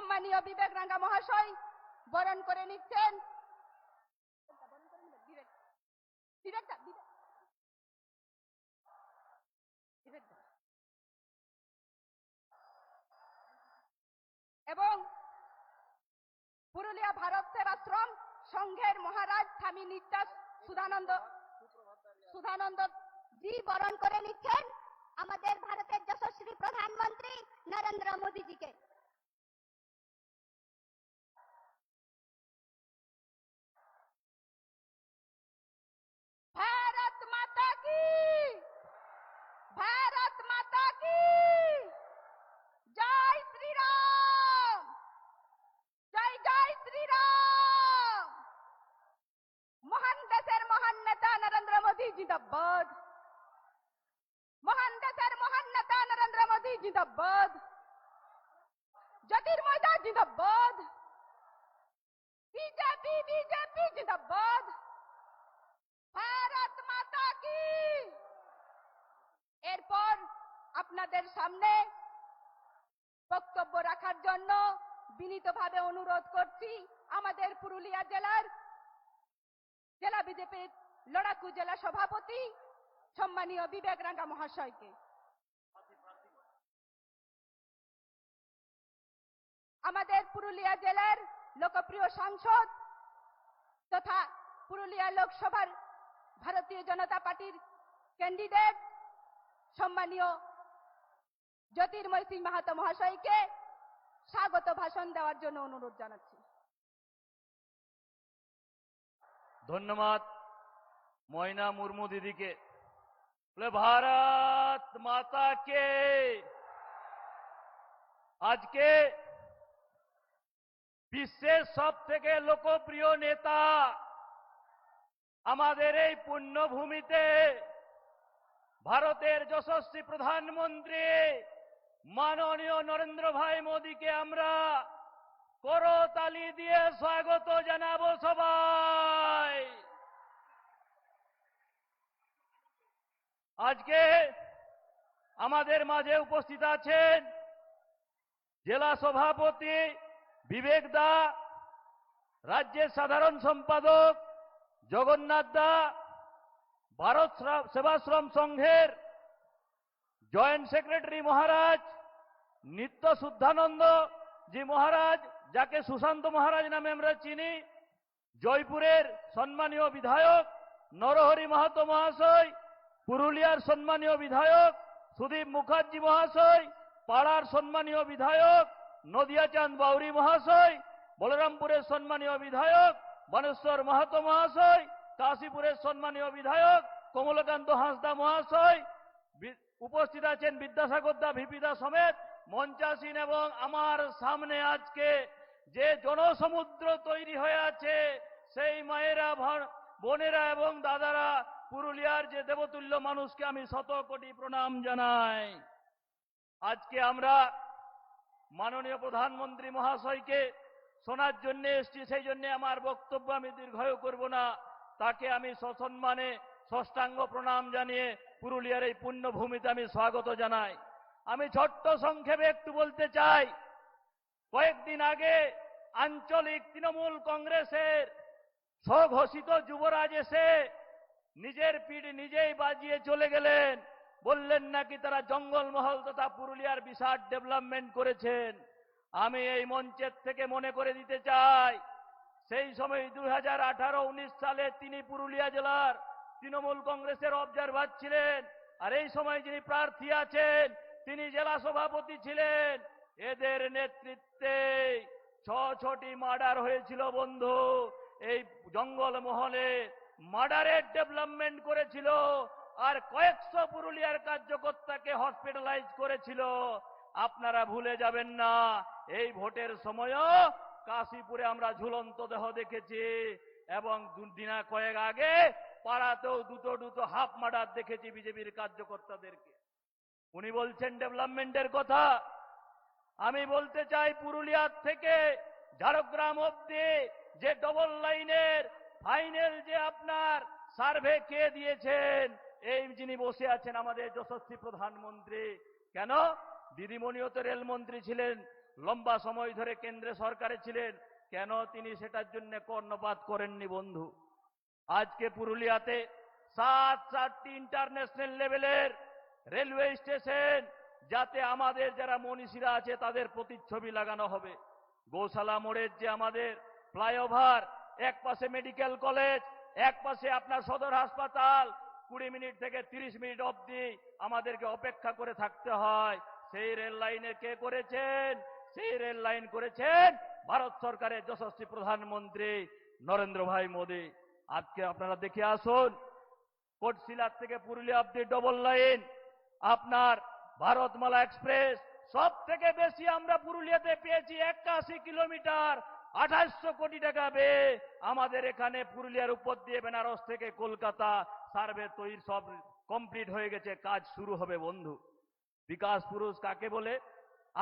সম্মানীয় বিবেক রাঙ্গা মহাশয় বরণ করে নিচ্ছেন। এবং পুরুলিয়া ভারত সেবাশ্রম সংঘের মহারাজ স্বামী নিত্যাস সুধানন্দ জি বরণ করে নিচ্ছেন আমাদের ভারতের যশস্বী প্রধানমন্ত্রী নরেন্দ্র মোদীজিকে। भारत माता की, भारत माता की जय श्री राम, जय जय श्री राम। महान देशेर महान नेता नरेंद्र मोदी जिंदाबाद, महान देशेर महान नेता नरेंद्र मोदी जिंदाबाद, ज्योतिर्मय दास जिंदाबाद, बीजेपी बीजेपी जिंदाबाद, भारत माता की। এরপর আপনাদের সামনে বক্তব্য রাখার জন্য বিনীতভাবে অনুরোধ করছি আমাদের পুরুলিয়া জেলার জেলা বিজেপির লড়াকু জেলা সভাপতি সম্মানীয় বিবেক রাঙ্গা মহাশয়কে। আমাদের পুরুলিয়া জেলার লোকপ্রিয় সাংসদ তথা পুরুলিয়া লোকসভার ভারতীয় জনতা পার্টির ক্যান্ডিডেট সম্মানীয় জ্যোতির্ময় সিং মাহাতো মহাশয়কে স্বাগত ভাষণ দেওয়ার জন্য অনুরোধ জানাচ্ছি। ধন্যবাদ ময়না মুর্মু দিদিকে। ভারত মাতা কে। আজকে বিশ্বের সব থেকে লোকপ্রিয় নেতা আমাদের এই পুণ্যভূমিতে ভারতের যশস্বী প্রধানমন্ত্রী মাননীয় নরেন্দ্র ভাই মোদীকে আমরা করতালি দিয়ে স্বাগত জানাবো সবাই। আজকে আমাদের মাঝে উপস্থিত আছেন জেলা সভাপতি বিবেক দা, রাজ্যের সাধারণ সম্পাদক জগন্নাথ দা, ভারত সেবাশ্রম সংঘের জয়েন্ট সেক্রেটারি মহারাজ নিত্য শুদ্ধানন্দ জি মহারাজ, যাকে সুশান্ত মহারাজ নামে আমরা চিনি, জয়পুরের সম্মানীয় বিধায়ক নরহরি মাহাতো মহাশয়, পুরুলিয়ার সম্মানীয় বিধায়ক সুদীপ মুখার্জি মহাশয়, পাড়ার সম্মানীয় বিধায়ক নদিয়াচাঁদ বাউরি মহাশয়, বলরামপুরের সম্মানীয় বিধায়ক বানেশ্বর মাহাতো মহাশয়, কাশীপুরের সম্মানীয় বিধায়ক কমলকান্ত হাঁসদা মহাশয়, উপস্থিত আছেন বিদ্যাসাগর দা, ভিপিদা সমেত মঞ্চাসীন, এবং আমার সামনে আজকে যে জনসমুদ্র তৈরি হয়ে আছে সেই মায়েরা, বোনেরা এবং দাদারা, পুরুলিয়ার যে দেবতুল্য মানুষকে আমি শত কোটি প্রণাম জানাই। আজকে আমরা মাননীয় প্রধানমন্ত্রী মহাশয়কে শোনার জন্য এসেছি, সেই জন্য আমার বক্তব্য আমি দীর্ঘায়ু করব না। তাকে আমি সসম্মানে ষষ্ঠাঙ্গ প্রণাম জানিয়ে পুরুলিয়ার এই পুণ্যভূমিতে আমি স্বাগত জানাই। আমি ছোট্ট সংক্ষেপে একটু বলতে চাই, কয়েকদিন আগে আঞ্চলিক তৃণমূল কংগ্রেসের স্বঘোষিত যুবরাজ এসে নিজের পিঠ নিজেই বাজিয়ে চলে গেলেন, বললেন নাকি তারা জঙ্গলমহল তথা পুরুলিয়ার বিশাল ডেভেলপমেন্ট করেছেন। আমি এই মঞ্চের থেকে মনে করে দিতে চাই, সেই সময় 2018-19 সালে তিনি পুরুলিয়া জেলার তৃণমূল কংগ্রেসের অবজারভার ছিলেন, আর এই সময় যিনি প্রার্থী আছেন তিনি জেলা সভাপতি ছিলেন। এদের নেতৃত্বে 6টি মার্ডার হয়েছিল বন্ধু। এই জঙ্গলমহলে মার্ডারের ডেভেলপমেন্ট করেছিল, আর কয়েকশো পুরুলিয়ার কার্যকর্তাকে হসপিটালাইজ করেছিল। আপনারা ভুলে যাবেন না, এই ভোটের সময়ও কাশীপুরে আমরা ঝুলন্ত দেহ দেখেছি, এবং দিনা কয়েক আগে পাড়াতেও দুটো হাফ মার্ডার দেখেছি বিজেপির কার্যকর্তাদেরকে। উনি বলছেন ডেভেলপমেন্টের কথা, আমি বলতে চাই পুরুলিয়ার থেকে ঝাড়গ্রাম অব্দি যে ডবল লাইনের ফাইনাল যে আপনার সার্ভে কে দিয়েছেন, এই যিনি বসে আছেন আমাদের যশস্বী প্রধানমন্ত্রী। কেন? দিদিমণিও তো রেলমন্ত্রী ছিলেন, লম্বা সময় ধরে কেন্দ্রে সরকারে ছিলেন, কেন তিনি সেটার জন্য কর্ণপাত করেননি বন্ধু? আজকে পুরুলিয়াতে 7টি ইন্টারন্যাশনাল লেভেলের রেলওয়ে স্টেশন, যাতে আমাদের যারা মনীষীরা আছে তাদের প্রতিচ্ছবি লাগানো হবে। গৌশালা মোড়ের যে আমাদের ফ্লাইওভার, এক পাশে মেডিকেল কলেজ, এক পাশে আপনার সদর হাসপাতাল, 20 মিনিট থেকে 30 মিনিট অবধি আমাদেরকে অপেক্ষা করে থাকতে হয়। সেই রেল লাইনে কে করেছেন? সেই রেল লাইন করেছেন ভারত সরকারের যশস্বী প্রধানমন্ত্রী নরেন্দ্র ভাই মোদী। আজকে আপনারা দেখে আসুন, কোটশিলার থেকে পুরুলিয়া অবধি ডবল লাইন, আপনার ভারতমালা এক্সপ্রেস, সব থেকে বেশি আমরা পুরুলিয়াতে পেয়েছি 81 কিলোমিটার, 2800 কোটি টাকা ব্যয়ে। আমাদের এখানে পুরুলিয়ার উপর দিয়ে বেনারস থেকে কলকাতা সার্ভে তৈরি সব কমপ্লিট হয়ে গেছে, কাজ শুরু হবে বন্ধু। বিকাশ পুরুষ কাকে বলে?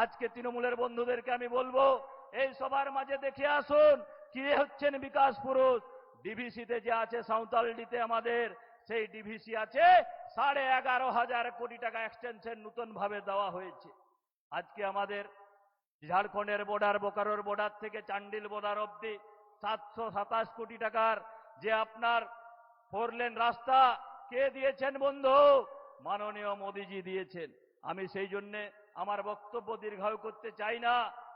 আজকে তৃণমূলের বন্ধুদেরকে আমি বলবো, এই সবার মাঝে দেখে আসুন কি হচ্ছেন বিকাশ পুরুষ। ডিভিসিতে যে আছে সাঁওতালডিতে আমাদের, সেই ডিভিসি আছে 11,500 কোটি টাকা এক্সটেনশন নতুন ভাবে দেওয়া হয়েছে। আজকে আমাদের ঝাড়খণ্ডের বর্ডার, বোকারোর বর্ডার থেকে চান্ডিল বর্ডার অব্দি 727 কোটি টাকার যে আপনার 4 লেন রাস্তা কে দিয়েছেন বন্ধু? মাননীয় মোদীজি দিয়েছেন। আমি সেই জন্য আমার বক্তব্য দীর্ঘায়ু করতে চাই না।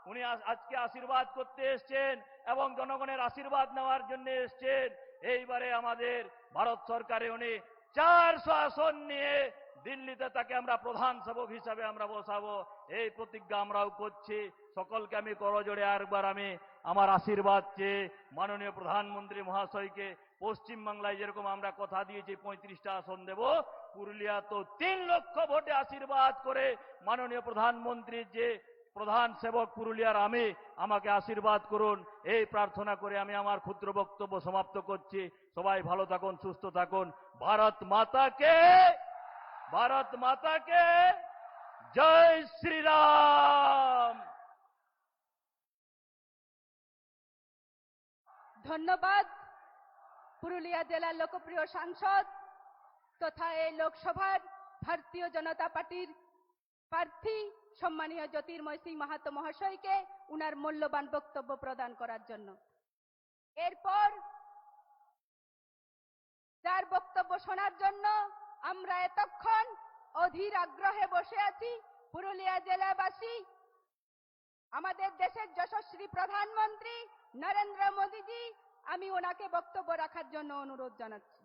উনি আজকে আশীর্বাদ করতে এসছেন এবং জনগণের আশীর্বাদ নেওয়ার জন্য এসছেন। এইবারে আমাদের ভারত সরকারে উনি 400 আসন নিয়ে দিল্লিতে তাকে আমরা প্রধান সেবক হিসাবে আমরা বসাবো, এই প্রতিজ্ঞা আমরাও করছি। সকলকে আমি করজোড়ে আরেকবার আমি আমার আশীর্বাদ চেয়ে মাননীয় প্রধানমন্ত্রী মহাশয়কে, পশ্চিমবাংলায় যেরকম আমরা কথা দিয়েছি 35টা আসন দেব, পুরুলিয়া তো 3 লক্ষ ভোটে আশীর্বাদ করে মাননীয় প্রধানমন্ত্রীর যে প্রধান সেবক পুরুলিয়ার আমি, আমাকে আশীর্বাদ করুন, এই প্রার্থনা করে আমি আমার ক্ষুদ্র বক্তব্য সমাপ্ত করছি। সবাই ভালো থাকুন, সুস্থ থাকুন। ভারত মাতাকে জয় শ্রীরাম। ধন্যবাদ পুরুলিয়া জেলার লোকপ্রিয় সাংসদ তথা এই লোকসভার ভারতীয় জনতা পার্টির প্রার্থী সম্মানীয় জ্যোতির্ময় সিং মাহাতো মহাশয়কে উনার মূল্যবান বক্তব্য প্রদান করার জন্য। এরপর যার বক্তব্য শোনার জন্য আমরা এতক্ষণ অধীর আগ্রহে বসে আছি, পুরুলিয়া জেলাবাসী, আমাদের দেশের যশস্বী প্রধানমন্ত্রী নরেন্দ্র মোদীজি, আমি ওনাকে বক্তব্য রাখার জন্য অনুরোধ জানাচ্ছি।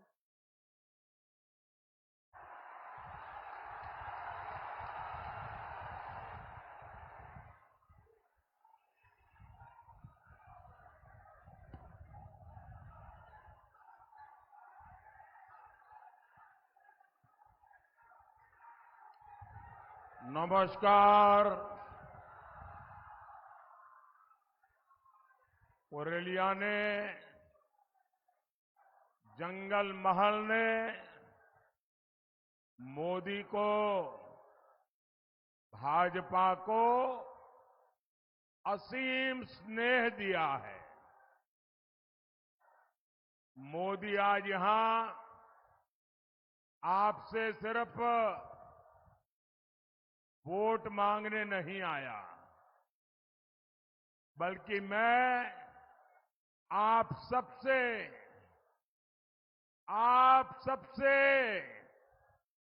नमस्कार। पुरुलिया ने, जंगल महल ने मोदी को, भाजपा को असीम स्नेह दिया है। मोदी आज यहां आपसे सिर्फ वोट मांगने नहीं आया, बल्कि मैं आप सबसे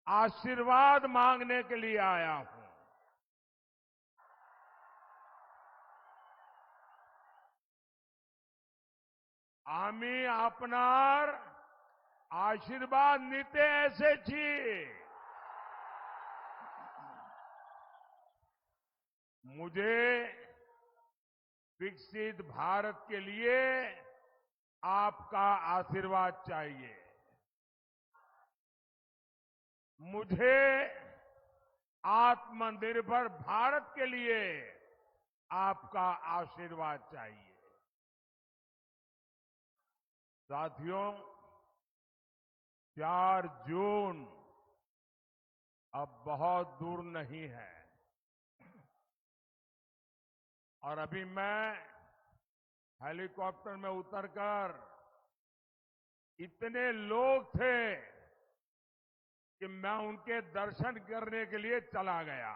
आशीर्वाद मांगने के लिए आया हूं। आमी आपनार आशीर्वाद नीते ऐसे छी, मुझे विकसित भारत के लिए आपका आशीर्वाद चाहिए। मुझे आत्मनिर्भर भारत के लिए आपका आशीर्वाद चाहिए। साथियों, 4 जून अब बहुत दूर नहीं है और अभी मैं हेलीकॉप्टर में उतरकर, इतने लोग थे कि मैं उनके दर्शन करने के लिए चला गया।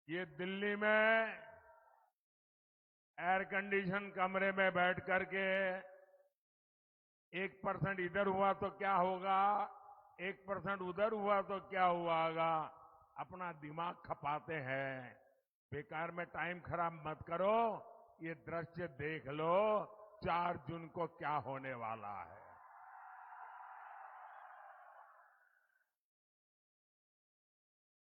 ये दिल्ली में एयर कंडीशन कमरे में बैठ करके 1% इधर हुआ तो क्या होगा, 1% उधर हुआ तो क्या हुआ, अपना दिमाग खपाते हैं। बेकार में टाइम खराब मत करो, ये दृश्य देख लो 4 जून को क्या होने वाला है।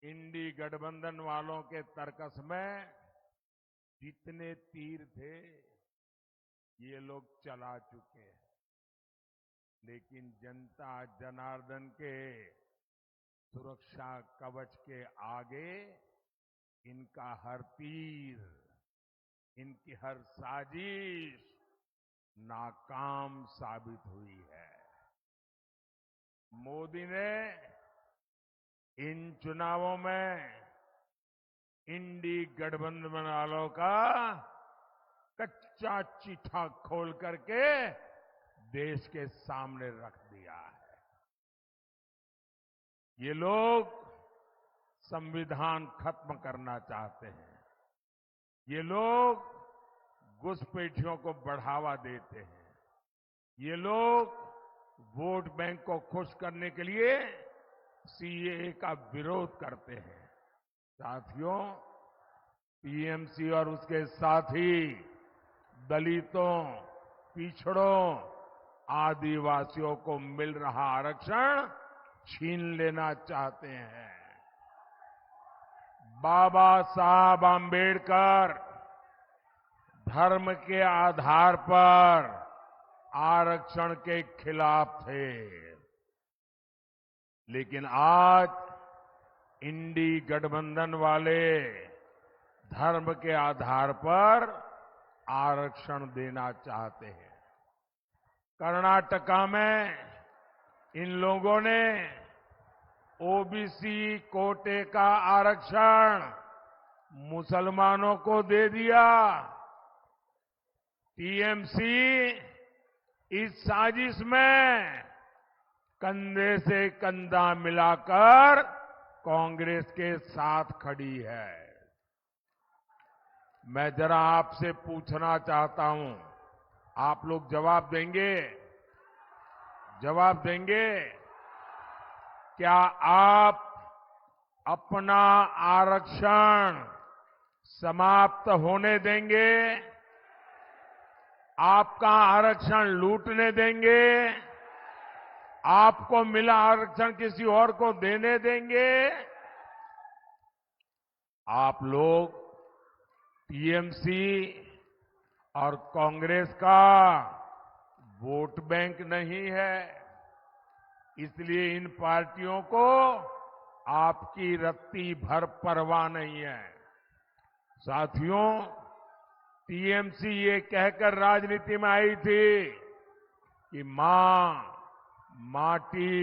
इंडी गठबंधन वालों के तर्कस में जितने तीर थे ये लोग चला चुके हैं, लेकिन जनता जनार्दन के सुरक्षा कवच के आगे इनका हर तीर, इनकी हर साजिश नाकाम साबित हुई है। मोदी ने इन चुनावों में इंडी गठबंधन वालों का कच्चा चिट्ठा खोल करके देश के सामने रख दिया है। ये लोग संविधान खत्म करना चाहते हैं, ये लोग घुसपैठियों को बढ़ावा देते हैं, ये लोग वोट बैंक को खुश करने के लिए सीएए का विरोध करते हैं। साथियों, टीएमसी और उसके साथी दलितों, पिछड़ों, आदिवासियों को मिल रहा आरक्षण छीन लेना चाहते हैं। बाबा साहब आंबेडकर धर्म के आधार पर आरक्षण के खिलाफ थे, लेकिन आज इंडी गठबंधन वाले धर्म के आधार पर आरक्षण देना चाहते हैं। कर्नाटका में इन लोगों ने ओबीसी कोटे का आरक्षण मुसलमानों को दे दिया। टीएमसी इस साजिश में कंधे से कंधा मिलाकर कांग्रेस के साथ खड़ी है। मैं जरा आपसे पूछना चाहता हूं, आप लोग जवाब देंगे? जवाब देंगे? क्या आप अपना आरक्षण समाप्त होने देंगे? आपका आरक्षण लूटने देंगे? आपको मिला आरक्षण किसी और को देने देंगे? आप लोग टीएमसी और कांग्रेस का वोट बैंक नहीं है, इसलिए इन पार्टियों को आपकी रत्ती भर परवाह नहीं है। साथियों, टीएमसी ये कहकर राजनीति में आई थी कि मां माटी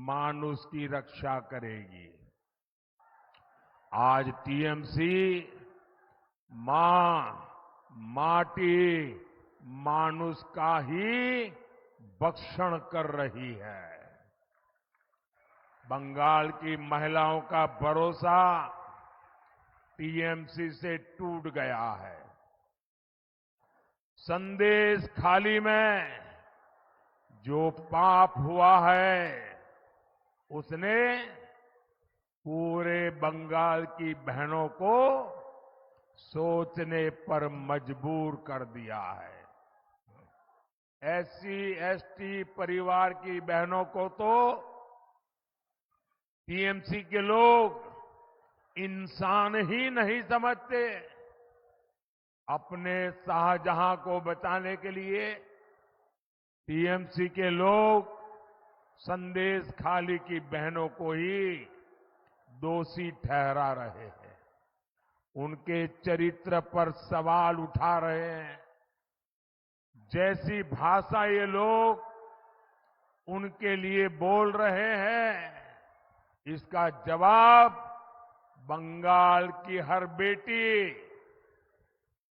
मानुष की रक्षा करेगी। आज टीएमसी मां माटी मानुष का ही भक्षण कर रही है। बंगाल की महिलाओं का भरोसा टीएमसी से टूट गया है। संदेश खाली में जो पाप हुआ है उसने पूरे बंगाल की बहनों को सोचने पर मजबूर कर दिया है। एससी एसटी परिवार की बहनों को तो टीएमसी के लोग इंसान ही नहीं समझते। अपने शाहजहां को बचाने के लिए टीएमसी के लोग संदेश खाली की बहनों को ही दोषी ठहरा रहे हैं, उनके चरित्र पर सवाल उठा रहे हैं। जैसी भाषा ये लोग उनके लिए बोल रहे हैं, इसका जवाब बंगाल की हर बेटी,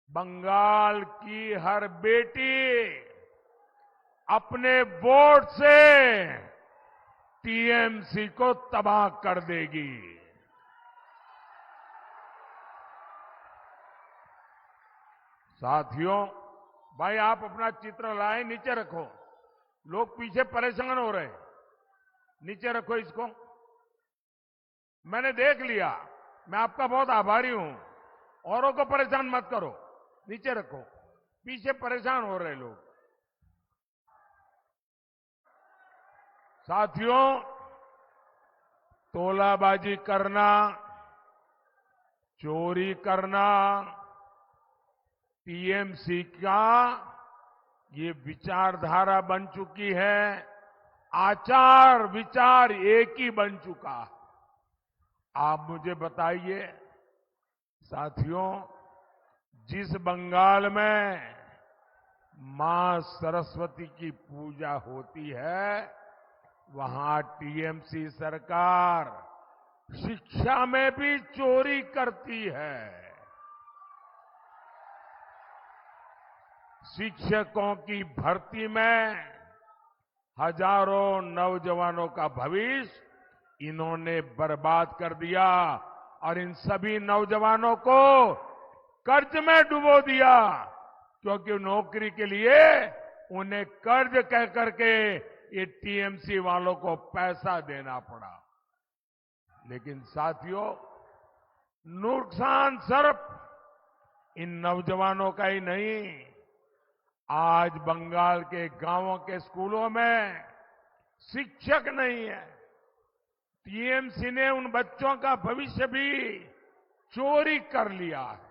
बंगाल की हर बेटी अपने वोट से टीएमसी को तबाह कर देगी। साथियों, भाई आप अपना चित्र लाए, नीचे रखो। लोग पीछे परेशान हो रहे हैं। नीचे रखो इसको। मैंने देख लिया, मैं आपका बहुत आभारी हूं। औरों को परेशान मत करो, नीचे रखो। पीछे परेशान हो रहे लोग। साथियों, तोलाबाजी करना, चोरी करना, टीएमसी का ये विचारधारा बन चुकी है। आचार विचार एक ही बन चुका है। आप मुझे बताइए साथियों, जिस बंगाल में मां सरस्वती की पूजा होती है, वहां टीएमसी सरकार शिक्षा में भी चोरी करती है। शिक्षकों की भर्ती में हजारों नौजवानों का भविष्य इन्होंने बर्बाद कर दिया और इन सभी नौजवानों को कर्ज में डुबो दिया, क्योंकि नौकरी के लिए उन्हें कर्ज कह करके ये टीएमसी वालों को पैसा देना पड़ा। लेकिन साथियों, नुकसान सिर्फ इन नौजवानों का ही नहीं, आज बंगाल के गांवों के स्कूलों में शिक्षक नहीं है। टीएमसी ने उन बच्चों का भविष्य भी चोरी कर लिया है।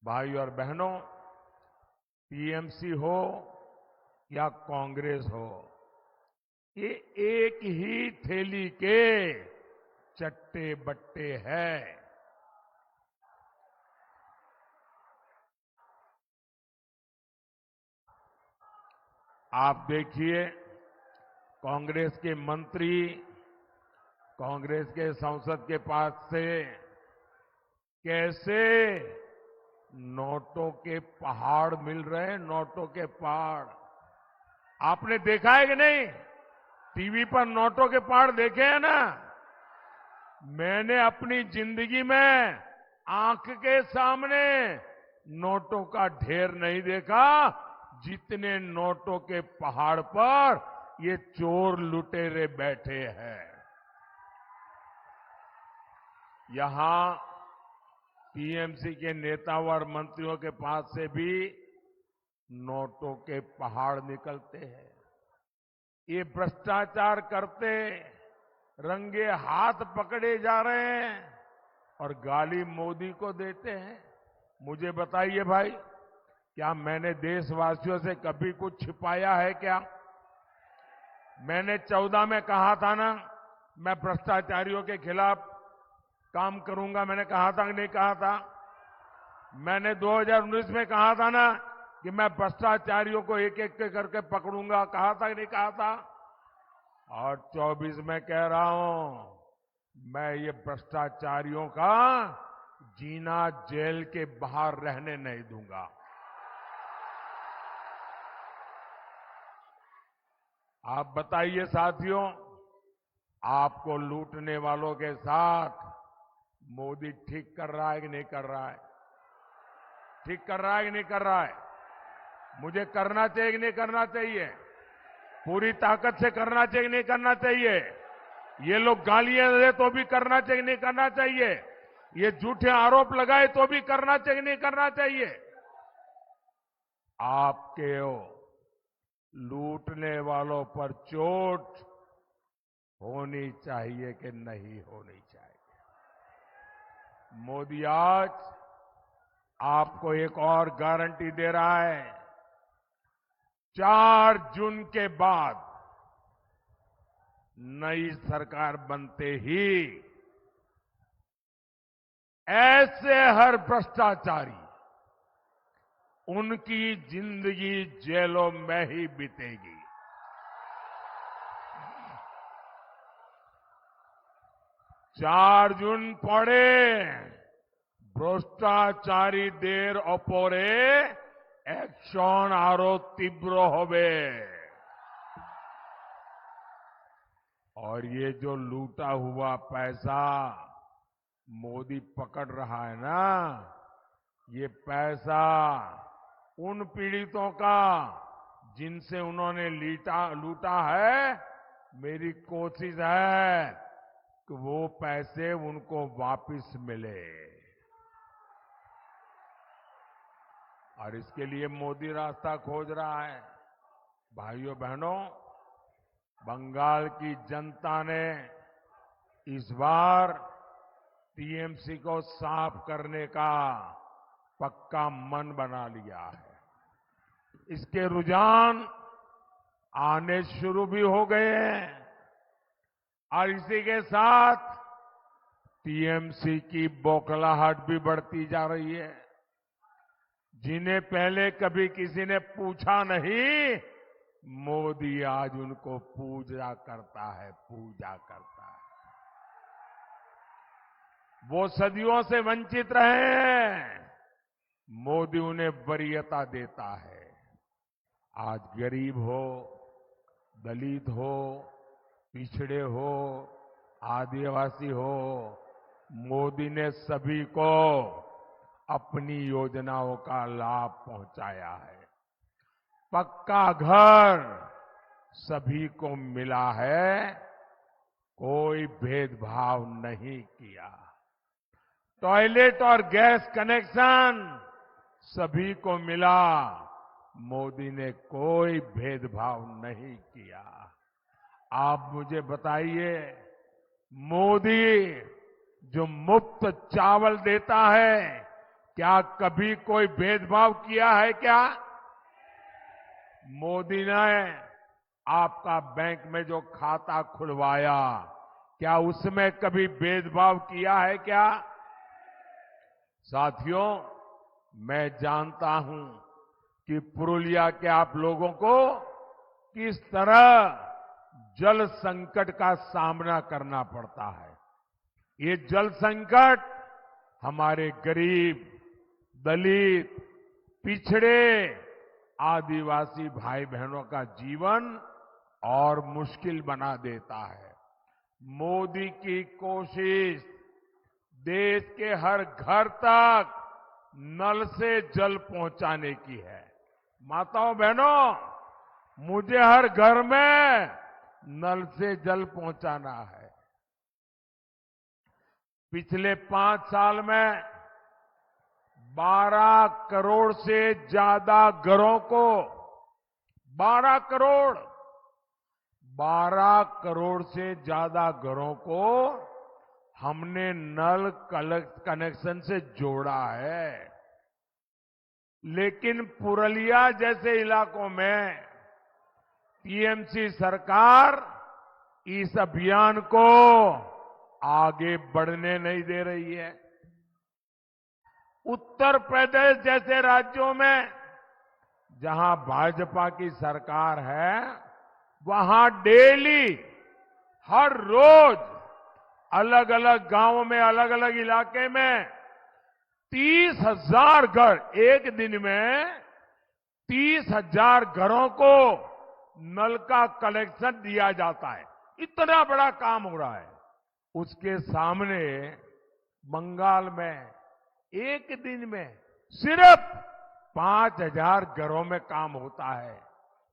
भाई और बहनों, टीएमसी हो या कांग्रेस हो, ये एक ही थैली के चट्टे बट्टे हैं। आप देखिए, कांग्रेस के मंत्री कांग्रेस के संसद के पास से कैसे नोटों के पहाड़ मिल रहे हैं। नोटों के पहाड़ आपने देखा है कि नहीं? टीवी पर नोटों के पहाड़ देखे हैं ना? मैंने अपनी जिंदगी में आंख के सामने नोटों का ढेर नहीं देखा जितने नोटों के पहाड़ पर ये चोर लुटेरे बैठे हैं। यहां टीएमसी के नेताओं और मंत्रियों के पास से भी नोटों के पहाड़ निकलते हैं। ये भ्रष्टाचार करते रंगे हाथ पकड़े जा रहे हैं और गाली मोदी को देते हैं। मुझे बताइए भाई, क्या मैंने देशवासियों से कभी कुछ छिपाया है क्या? मैंने 14 में कहा था ना, मैं भ्रष्टाचारियों के खिलाफ काम करूंगा। मैंने कहा था कि नहीं कहा था? मैंने 2019 में कहा था ना कि मैं भ्रष्टाचारियों को एक एक करके पकड़ूंगा। कहा था कि नहीं कहा था? और 24 में कह रहा हूं, मैं ये भ्रष्टाचारियों का जीना जेल के बाहर रहने नहीं दूंगा। आप बताइए साथियों, आपको लूटने वालों के साथ मोदी ठीक कर रहा है कि नहीं कर रहा है? ठीक कर रहा है कि नहीं कर रहा है? मुझे करना चाहिए कि नहीं करना चाहिए? पूरी ताकत से करना चाहिए कि नहीं करना चाहिए? ये लोग गालियां दे तो भी करना चाहिए कि नहीं करना चाहिए? ये झूठे आरोप लगाए तो भी करना चाहिए कि नहीं करना चाहिए? आपके लूटने वालों पर चोट होनी चाहिए कि नहीं होनी चाहिए? मोदी आज आपको एक और गारंटी दे रहा है। 4 जून के बाद नई सरकार बनते ही ऐसे हर भ्रष्टाचारी, उनकी जिंदगी जेलों में ही बीतेगी। 4 जून पड़े भ्रष्टाचारीদের ওপরে অ্যাকশন আরো তীব্র হবে। और ये जो लूटा हुआ पैसा मोदी पकड़ रहा है ना, ये पैसा उन पीड़ितों का जिनसे उन्होंने लूटा है, मेरी कोशिश है कि वो पैसे उनको वापस मिले। और इसके लिए मोदी रास्ता खोज रहा है। भाइयों बहनों, बंगाल की जनता ने इस बार टीएमसी को साफ करने का पक्का मन बना लिया है। इसके रुझान आने शुरू भी हो गए हैं और इसी के साथ टीएमसी की बौखलाहट भी बढ़ती जा रही है। जिन्हें पहले कभी किसी ने पूछा नहीं, मोदी आज उनको पूजा करता है। वो सदियों से वंचित रहे हैं, मोदी उन्हें वरीयता देता है। आज गरीब हो, दलित हो, पिछड़े हो, आदिवासी हो, मोदी ने सभी को अपनी योजनाओं का लाभ पहुंचाया है। पक्का घर सभी को मिला है, कोई भेदभाव नहीं किया। टॉयलेट और गैस कनेक्शन सभी को मिला, मोदी ने कोई भेदभाव नहीं किया। आप मुझे बताइए, मोदी जो मुफ्त चावल देता है, क्या कभी कोई भेदभाव किया है क्या? मोदी ने आपका बैंक में जो खाता खुलवाया, क्या उसमें कभी भेदभाव किया है क्या? साथियों, मैं जानता हूं कि पुरुलिया के आप लोगों को किस तरह जल संकट का सामना करना पड़ता है। ये जल संकट हमारे गरीब, दलित, पिछड़े, आदिवासी भाई बहनों का जीवन और मुश्किल बना देता है। मोदी की कोशिश देश के हर घर तक नल से जल पहुंचाने की है। माताओं बहनों, मुझे हर घर में नल से जल पहुंचाना है। पिछले 5 साल में 12 करोड़ से ज्यादा घरों को 12 करोड़ से ज्यादा घरों को हमने नल कनेक्शन से जोड़ा है। लेकिन पुरुलिया जैसे इलाकों में टीएमसी सरकार इस अभियान को आगे बढ़ने नहीं दे रही है। उत्तर प्रदेश जैसे राज्यों में जहां भाजपा की सरकार है, वहां डेली, हर रोज अलग अलग गांवों में, अलग अलग इलाके में 30,000 घर, एक दिन में 30,000 घरों को नल का कनेक्शन दिया जाता है। इतना बड़ा काम हो रहा है। उसके सामने बंगाल में एक दिन में सिर्फ 5,000 घरों में काम होता है,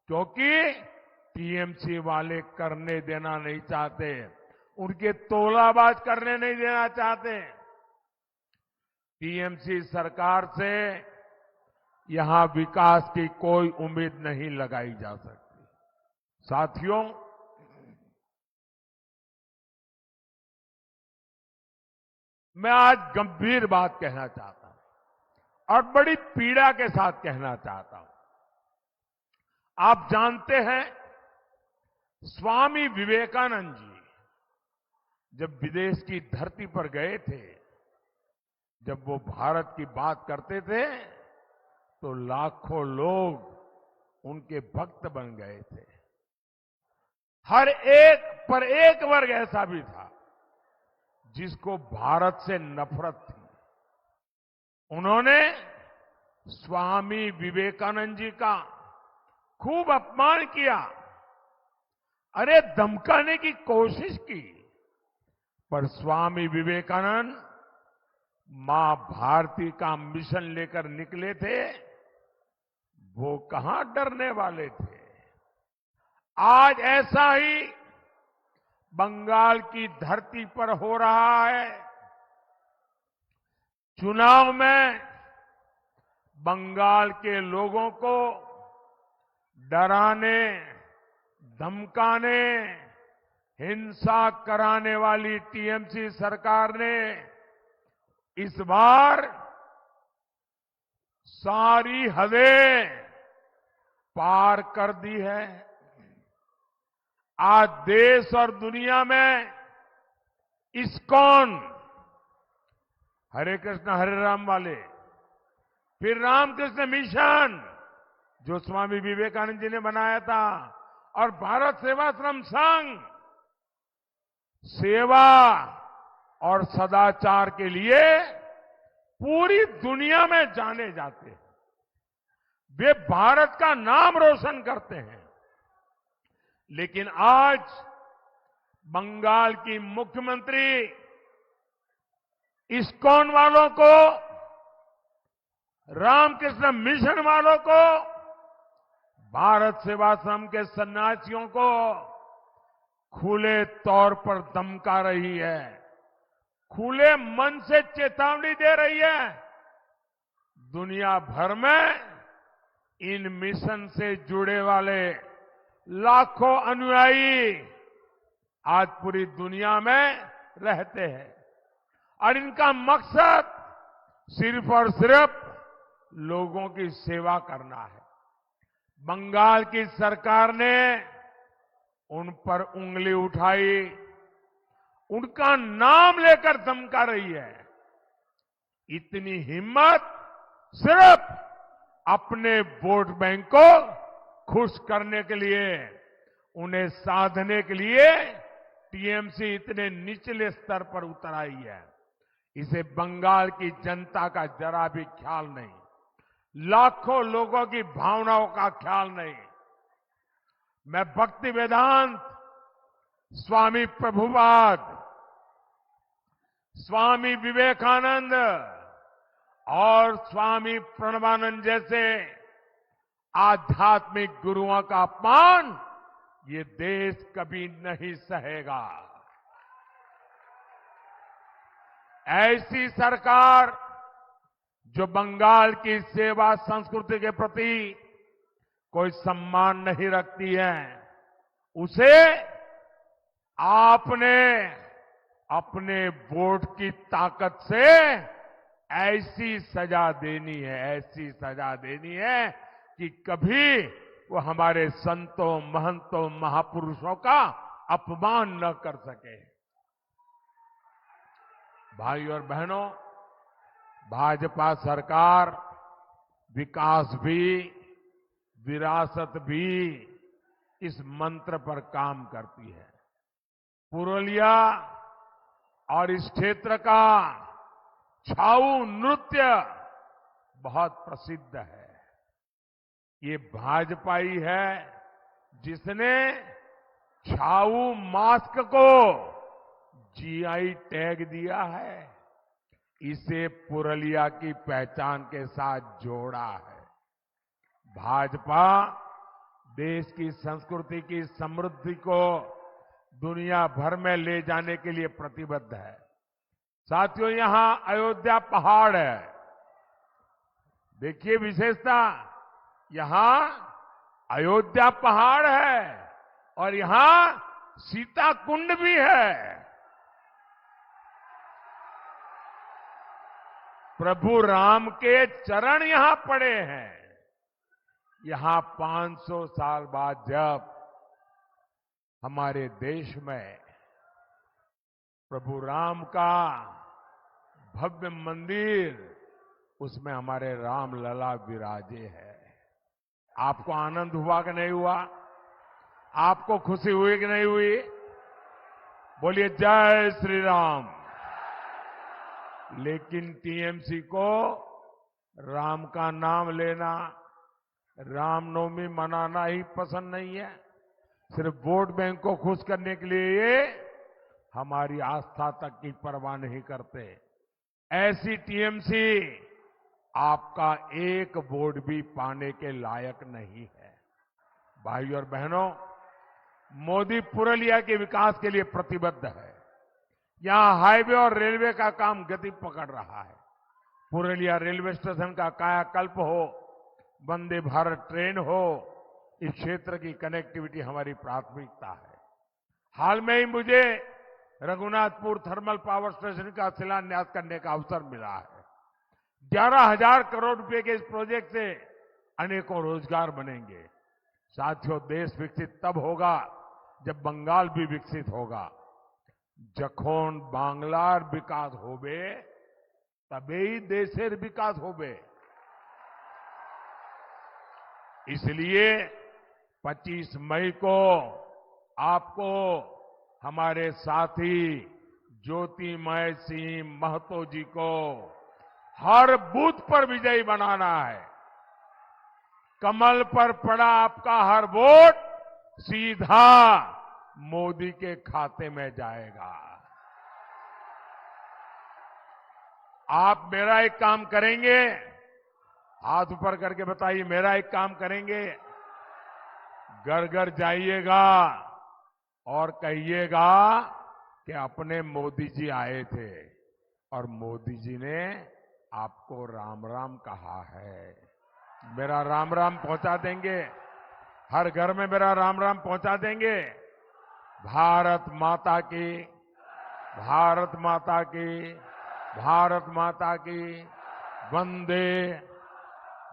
क्योंकि टीएमसी वाले करने देना नहीं चाहते, उनके तोलाबाज करने नहीं देना चाहते। टीएमसी सरकार से यहां विकास की कोई उम्मीद नहीं लगाई जा सकती। साथियों, मैं आज गंभीर बात कहना चाहता हूं और बड़ी पीड़ा के साथ कहना चाहता हूं। आप जानते हैं, स्वामी विवेकानंद जी जब विदेश की धरती पर गए थे, जब वो भारत की बात करते थे, तो लाखों लोग उनके भक्त बन गए थे। हर एक पर एक वर्ग ऐसा भी था जिसको भारत से नफरत थी। उन्होंने स्वामी विवेकानंद जी का खूब अपमान किया, अरे धमकाने की कोशिश की, पर स्वामी विवेकानंद मां भारती का मिशन लेकर निकले थे, वो कहां डरने वाले थे। आज ऐसा ही बंगाल की धरती पर हो रहा है। चुनाव में बंगाल के लोगों को डराने, धमकाने, हिंसा कराने वाली टीएमसी सरकार ने इस बार सारी हदें पार कर दी है। आज देश और दुनिया में इस्कॉन, हरे कृष्ण हरे राम वाले, फिर रामकृष्ण मिशन जो स्वामी विवेकानंद जी ने बनाया था, और भारत सेवाश्रम संघ सेवा और सदाचार के लिए पूरी दुनिया में जाने जाते हैं। वे भारत का नाम रोशन करते हैं। लेकिन आज बंगाल की मुख्यमंत्री इस्कॉन वालों को, रामकृष्ण मिशन वालों को, भारत सेवाश्रम के सन्यासियों को खुले तौर पर धमका रही है, खुले मन से चेतावनी दे रही है। दुनिया भर में इन मिशन से जुड़े वाले लाखों अनुयायी आज पूरी दुनिया में रहते हैं, और इनका मकसद सिर्फ और सिर्फ लोगों की सेवा करना है। बंगाल की सरकार ने उन पर उंगली उठाई, उनका नाम लेकर धमका रही है। इतनी हिम्मत सिर्फ अपने वोट बैंक को खुश करने के लिए, उन्हें साधने के लिए टीएमसी इतने निचले स्तर पर उतर आई है। इसे बंगाल की जनता का जरा भी ख्याल नहीं, लाखों लोगों की भावनाओं का ख्याल नहीं। मैं भक्ति वेदांत, स्वामी प्रभुपाद, स्वामी विवेकानंद और स्वामी प्रणवानंद जैसे आध्यात्मिक गुरुओं का अपमान ये देश कभी नहीं सहेगा। ऐसी सरकार जो बंगाल की सेवा संस्कृति के प्रति कोई सम्मान नहीं रखती है, उसे आपने अपने वोट की ताकत से ऐसी सजा देनी है, ऐसी सजा देनी है कि कभी वो हमारे संतों, महंतों, महापुरुषों का अपमान न कर सके। भाई और बहनों, भाजपा सरकार विकास भी, विरासत भी इस मंत्र पर काम करती है। पुरुलिया और इस क्षेत्र का छाऊ नृत्य बहुत प्रसिद्ध है। ये भाजपा ही है जिसने छाऊ मास्क को जीआई टैग दिया है, इसे पुरुलिया की पहचान के साथ जोड़ा है। भाजपा देश की संस्कृति की समृद्धि को दुनिया भर में ले जाने के लिए प्रतिबद्ध है। साथियों, यहां अयोध्या पहाड़ है। देखिए विशेषता, यहां अयोध्या पहाड़ है और यहां सीता कुंड भी है। प्रभु राम के चरण यहां पड़े हैं। यहां 500 साल बाद जब हमारे देश में प्रभु राम का भव्य मंदिर, उसमें हमारे राम लला विराजे है। आपको आनंद हुआ कि नहीं हुआ? आपको खुशी हुई कि नहीं हुई? बोलिए जय श्री राम। लेकिन टीएमसी को राम का नाम लेना, रामनवमी मनाना ही पसंद नहीं है। सिर्फ वोट बैंक को खुश करने के लिए ये हमारी आस्था तक की परवाह नहीं करते। ऐसी टीएमसी आपका एक वोट भी पाने के लायक नहीं है। भाइयों और बहनों, मोदी पुरुलिया के विकास के लिए प्रतिबद्ध है। यहां हाईवे और रेलवे का काम गति पकड़ रहा है। पुरुलिया रेलवे स्टेशन का कायाकल्प हो, वंदे भारत ट्रेन हो, इस क्षेत्र की कनेक्टिविटी हमारी प्राथमिकता है। हाल में ही मुझे रघुनाथपुर थर्मल पावर स्टेशन का शिलान्यास करने का अवसर मिला है। 11,000 करोड़ रुपए के इस प्रोजेक्ट से अनेकों रोजगार बनेंगे। साथियों, देश विकसित तब होगा जब बंगाल भी विकसित होगा। जखोन बांग्लार विकास होबे तबेई देशेर विकास होबे। इसलिए 25 मई को आपको हमारे साथी ज्योतिमय सिंह महतो जी को हर बूथ पर विजयी बनाना है। कमल पर पड़ा आपका हर वोट सीधा मोदी के खाते में जाएगा। आप मेरा एक काम करेंगे, हाथ ऊपर करके बताइए, मेरा एक काम करेंगे। घर घर जाइएगा और कहिएगा कि अपने मोदी जी आए थे और मोदी जी ने आपको राम राम कहा है। मेरा राम राम पहुंचा देंगे, हर घर में मेरा राम राम पहुंचा देंगे। भारत माता की, भारत माता की, भारत माता की, वंदे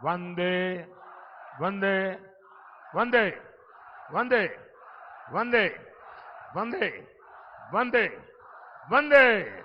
वंदे वंदे वंदे वंदे वंदे वंदे वंदे वंदे।